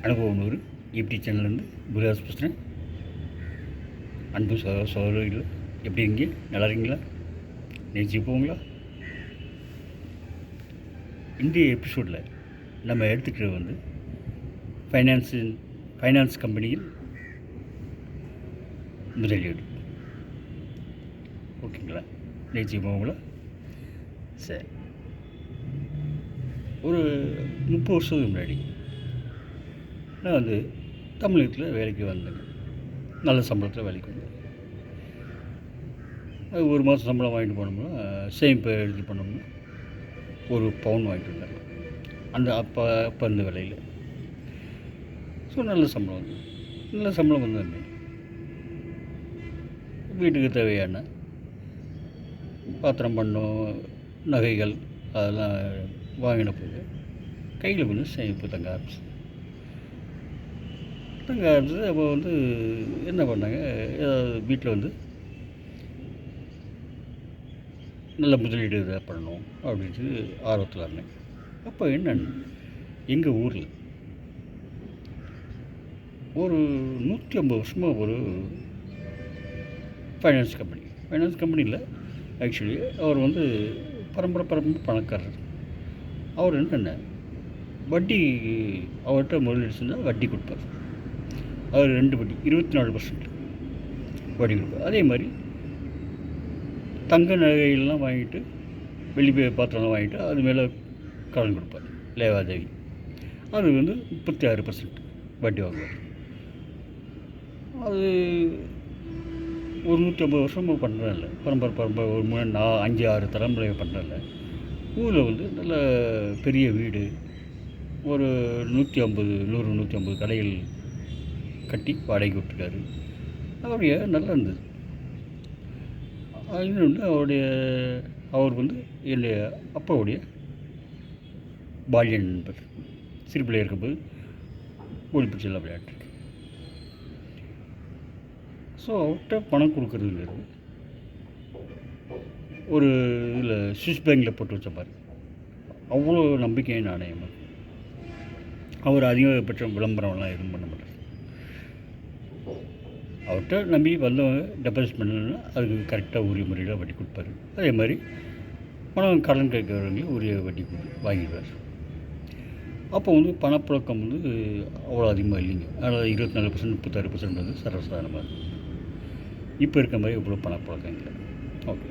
அனுபவம் நூறு ஈப்டி சேனல்லேருந்து குருதாஸ் பேசுகிறேன். அன்பு சகோதரிகள் எப்படி இருக்கீங்க? நல்லா இருக்கீங்களா? நேர்ச்சி போங்களா? இன்றைய எபிசோடில் நம்ம எடுத்துக்கிறது வந்து ஃபைனான்ஸ் கம்பெனியில் முதலீடு. ஓகேங்களா? நேர்ச்சி போங்களா? சரி, ஒரு 30 வருஷத்துக்கு முன்னாடி நான் வந்து தமிழகத்தில் வேலைக்கு வந்தேங்க. நல்ல சம்பளத்தில் வேலைக்கு வந்தேன். அது ஒரு மாதம் சம்பளம் வாங்கிட்டு போனோம்னா சேமிப்பை எழுதி பண்ணோம்னா ஒரு பவுன் வாங்கிட்டு வந்தேன். அப்போ இருந்த விலையில். ஸோ நல்ல சம்பளம் வந்தேன். வீட்டுக்கு தேவையான பாத்திரம் பண்ணோம், நகைகள் அதெல்லாம் வாங்கின போது கையில் கொஞ்சம் சேமிப்பு தங்க ஆரம்பிச்சு. அப்போ வந்து என்ன பண்ணாங்க, வீட்டில் வந்து நல்ல முதலீடு இதாக பண்ணணும் அப்படின்ட்டு ஆர்வத்தில் இருந்தேன். அப்போ என்னென்னு எங்கள் ஊரில் ஒரு 150 வருஷமாக ஒரு ஃபைனான்ஸ் கம்பெனியில் ஆக்சுவலி அவர் வந்து பரம்பரை பணக்காரர். அவர் என்னென்ன வட்டி அவர்கிட்ட முதலீடு செஞ்சால் வட்டி கொடுப்பார். அவர் 2 வட்டி 24% வட்டி கொடுப்பார். அதே மாதிரி தங்க நகைகள்லாம் வாங்கிட்டு வெள்ளி பாத்திரம்லாம் வாங்கிட்டு அது மேலே கடன் கொடுப்பார், லேவாதேவி. அது வந்து 36% வட்டி வாங்குவார். அது ஒரு 150 வருஷமாக பண்ணுறதில்ல, பரம்பரை ஒரு 5-6 தலைமுறையை பண்ணுறதில்ல. ஊரில் வந்து நல்ல பெரிய வீடு, ஒரு 150 கடைகள் கட்டி வாடகைக்கு விட்டுருக்காரு. அவருடைய நல்லா இருந்தது. இன்னொன்று அவர் வந்து என்னுடைய அப்பாவுடைய பால்ய நண்பர். சிறு பிள்ளையாக இருக்கும்போது ஓடிப்பிடிச்செல்லாம் விளையாட்டுருக்கு. ஸோ அவர்கிட்ட பணம் கொடுக்குறதுங்கிறது ஒரு இதில் சுவிஸ் பேங்கில் போட்டு வச்ச மாதிரி அவ்வளோ நம்பிக்கையை நாணயமாக. அவர் அதிகபட்ச விளம்பரம்லாம் எதுவும் பண்ண மாட்டார். அவர்கிட்ட நம்பி வந்தவங்க டெபாசிட் பண்ணணுன்னா அதுக்கு கரெக்டாக உரிய முறையில் வட்டி கொடுப்பாரு. அதே மாதிரி பணம் கடன் கேட்குறவங்க உரிய வட்டி வாங்கிடுவார். அப்போ வந்து பணப்புழக்கம் வந்து அவ்வளோ அதிகமாக இல்லைங்க. அதனால் 24% 36% வந்து சர்வசாதாரணமாக இருக்கும். இப்போ இருக்க மாதிரி இவ்வளோ பணப்புழக்கம் இல்லை. ஓகே,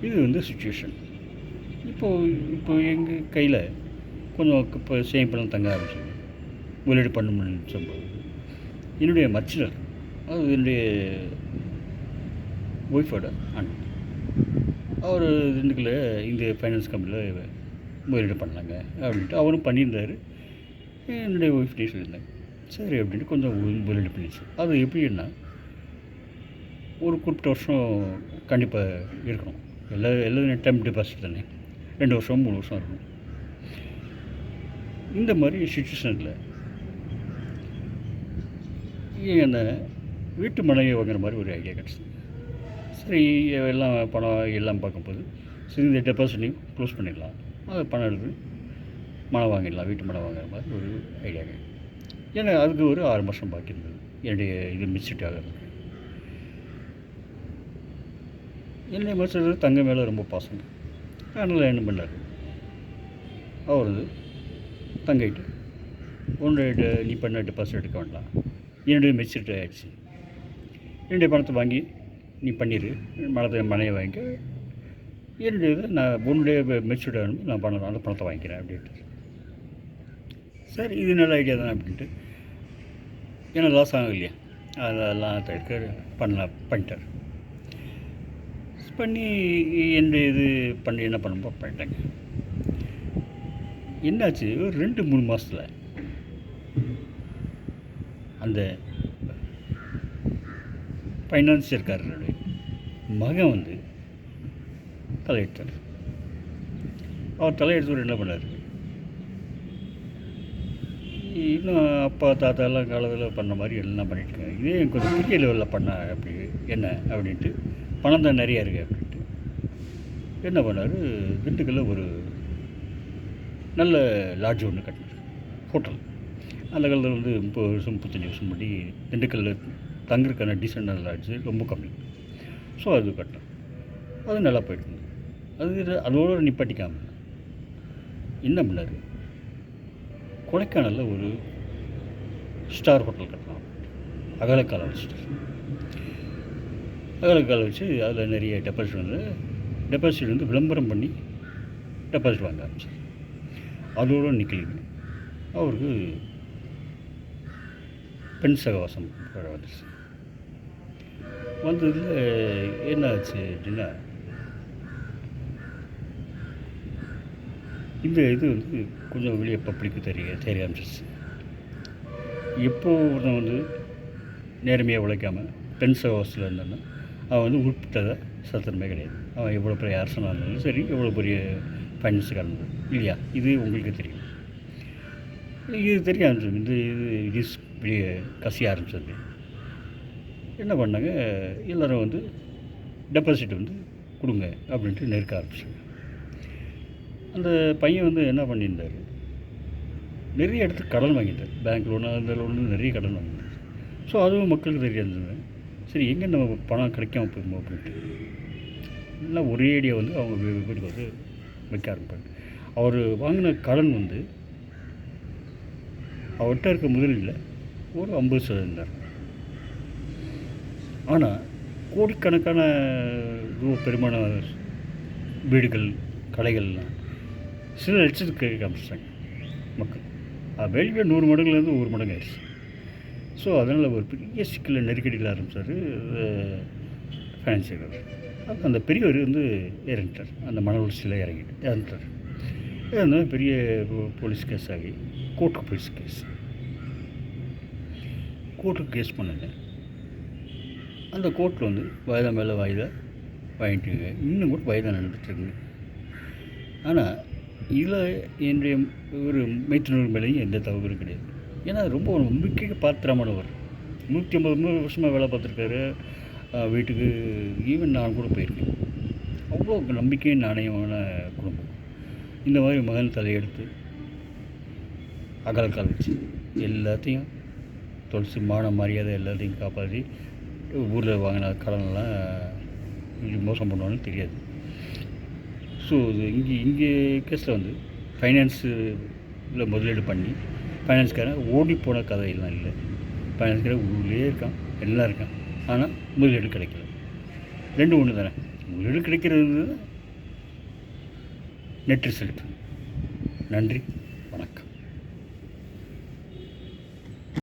இது வந்து சுச்சுவேஷன். இப்போது எங்கள் கையில் கொஞ்சம் இப்போ சேமிப்பெல்லாம் தங்க ஆரம்பிச்சு முதலீடு பண்ணணும்னு நினச்சம்போது என்னுடைய மச்சினர், அது என்னுடைய ஒய்ஃபோட அண்ணன், அவர் திண்டுக்கல்ல இந்த ஃபைனான்ஸ் கம்பெனியில் முதலீடு பண்ணலாங்க அப்படின்ட்டு அவரும் பண்ணியிருந்தார். என்னுடைய ஒய்ஃப்டையும் சொல்லியிருந்தாங்க. சரி அப்படின்ட்டு கொஞ்சம் முதலீடு பண்ணிச்சு. அது எப்படின்னா ஒரு குறிப்பிட்ட வருஷம் கண்டிப்பாக இருக்கணும். எல்லாம் டைம் டெபாசிட் தானே, 2 வருஷம் 3 வருஷம் இருக்கணும். இந்த மாதிரி சுச்சுவேஷனில் அந்த வீட்டு மனையை வாங்குற மாதிரி ஒரு ஐடியா கிடச்சி, சரி எல்லாம் பணம் எல்லாம் பார்க்கும்போது சரி இந்த டெபாசிட்டையும் க்ளோஸ் பண்ணிடலாம், அது பணம் எடுத்து மனை வாங்கிடலாம், வீட்டு மனை வாங்குற மாதிரி ஒரு ஐடியா. ஏன்னா அதுக்கு ஒரு 6 மாதம் பாக்கி இருந்தது என்னுடைய இது மிஸ்டேட் ஆகிறது. என்னுடைய மனுஷர் தங்க மேலே ரொம்ப பாசம். அதனால் என்ன பண்ணார், அவர் வந்து தங்கிட்டு உன்னுடைய நீ பண்ண டெபாசிட் எடுக்க வேண்டாம், என்னுடைய மெச்சூரிட்டி ஆகிடுச்சு, என்னுடைய பணத்தை வாங்கி நீ பண்ணிடு, மனையை வாங்கிக்க, என்னுடைய இதை நான் உன்னுடைய மெச்சூரிட்டி ஆகணும், நான் அந்த பணத்தை வாங்கிக்கிறேன் அப்படின்ட்டு. சரி, இது நல்ல ஐடியா தானே அப்படின்ட்டு. ஏன்னா லாஸ் ஆகும் இல்லையா, அதெல்லாம் பண்ணிட்டார். பண்ணி என்னுடைய இது பண்ணி என்ன பண்ணுமோ பண்ணிட்டேங்க. என்னாச்சு, ஒரு 2-3 மாதத்தில் அந்த ஃபைனான்சியர்காரருடைய மகன் வந்து தலையிட்டார். அவர் தலையெடுத்து என்ன பண்ணார், இன்னும் அப்பா தாத்தாலாம் காலத்தில் பண்ண மாதிரி எல்லாம் பண்ணிட்டுருக்காங்க, இதே கொஞ்சம் பெரிய லெவலில் பண்ண அப்படி என்ன அப்படின்ட்டு, பணம் தான் நிறையா இருக்குது அப்படின்ட்டு என்ன பண்ணார், திண்டுக்கல்ல ஒரு நல்ல லாட்ஜ் ஒன்று கட்டினார், ஹோட்டல். அந்த காலத்தில் வந்து 30 வருஷம் 35 வருஷம் முன்னாடி திண்டுக்கல்லில் தங்குறதுக்கான டீசெண்டான லாட்ஜு ரொம்ப கம்மி. ஸோ அது கட்டணும். அது நல்லா போயிட்டுருந்தது. அதோடு நிப்பாட்டிக்காமல் என்ன பண்ணார், கொடைக்கானலில் ஒரு ஸ்டார் ஹோட்டல் கட்டலாம். அகலக்கால் வச்சுட்டு அகலக்கால் வச்சு அதில் நிறைய டெபாசிட் வந்து விளம்பரம் பண்ணி டெபாசிட் வாங்க ஆரம்பிச்சார். அதோடு நிற்கலைங்க, அவருக்கு பெண் சகவாசம் வந்துச்சு. வந்ததில் என்ன ஆச்சு அப்படின்னா, இந்த இது வந்து கொஞ்சம் வெளியே பப்ளிக்கு தெரிய ஆரம்பிச்சிருச்சு. எப்போது நான் வந்து நேர்மையாக உழைக்காமல் பெண் சகவாசத்தில் இருந்தான்னா அவன் வந்து உருப்பிட்டதை சத்திரமே கிடையாது. அவன் எவ்வளோ பெரிய அரசனாக இருந்தாலும் சரி, எவ்வளோ பெரிய ஃபைனான்ஸுக்காக இருந்தாலும் இல்லையா, இது உங்களுக்கு தெரியும். இது தெரிய ஆரம்பிச்சது. இந்த இது வெளியே கசிய ஆரம்பிச்சது. என்ன பண்ணாங்க, எல்லோரும் வந்து டெபாசிட் வந்து கொடுங்க அப்படின்ட்டு நெருக்க ஆரம்பிச்சாங்க. அந்த பையன் வந்து என்ன பண்ணியிருந்தார், நிறைய இடத்துக்கு கடன் வாங்கிட்டார். பேங்க் லோனு அந்த லோனு நிறைய கடன் வாங்கிட்டார். ஸோ அதுவும் மக்களுக்கு தெரிய இருந்தது. சரி, எங்கே நம்ம பணம் கிடைக்காம போகுமோ அப்படின்ட்டு எல்லாம் ஒரே ஐடியா வந்து அவங்க வீட்டுக்கு வந்து வைக்க ஆரம்பிப்பாங்க. அவர் வாங்கின கடன் வந்து அவர்கிட்ட இருக்க முதலில் ஒரு 50% தான். ஆனால் கோடிக்கணக்கான பெருமான வீடுகள், கடைகள்லாம் சில லட்சத்துக்கு கேட்க ஆரம்பிச்சிட்டாங்க மக்கள். வெளியே 100 மடங்குலேருந்து 1 மடங்கு ஆயிடுச்சு. ஸோ அதனால் ஒரு பெரிய சிக்கலில் நெருக்கடியில் ஆரம்பித்தார் ஃபைனான்சியர். அந்த பெரியவர் வந்து இறங்கிட்டார், அந்த மன உளைச்சலில் இறந்துட்டார். இருந்தாலும் பெரிய போலீஸ் கேஸ் ஆகி கோர்ட்டுக்கு கேஸ் பண்ணாங்க. அந்த கோர்ட்டில் வந்து வாய்தா மேலே வாய்தா வாங்கிட்டுங்க, இன்னும் கூட வாய்தா நடந்துட்டுருக்குங்க. ஆனால் இதில் என்னுடைய ஒரு மைத்துனர் மேலேயும் எந்த தவறும் கிடையாது. ஏன்னா ரொம்ப ஒரு நம்பிக்கைக்கு பாத்திரமானவர். 150 வருஷமாக வேலை பார்த்துருக்காரு. வீட்டுக்கு ஈவன் நான் கூட போயிருக்கேன். அவ்வளோ நம்பிக்கையும் நாணயமான குடும்பம். இந்த மாதிரி மகன் தலையெடுத்து அகலக்கால் வச்சு எல்லாத்தையும் தொலைச்சி மான மரியாதை எல்லாத்தையும் காப்பாற்றி ஊரில் வாங்கின கடனெல்லாம் மோசம் பண்ணுவான்னு தெரியாது. ஸோ இது இங்கே கேஸில் வந்து ஃபைனான்ஸில் முதலீடு பண்ணி ஃபைனான்ஸ்காரன் ஓடிப்போன கதையெல்லாம் இல்லை. ஃபைனான்ஸ்காரன் ஊர்லேயே இருக்கான், எல்லாம் இருக்கான், ஆனால் முதலீடு கிடைக்கல. 2 ஒன்று தானே. முதலீடு கிடைக்கிறது நெட் ரிசல்ட். நன்றி, வணக்கம்.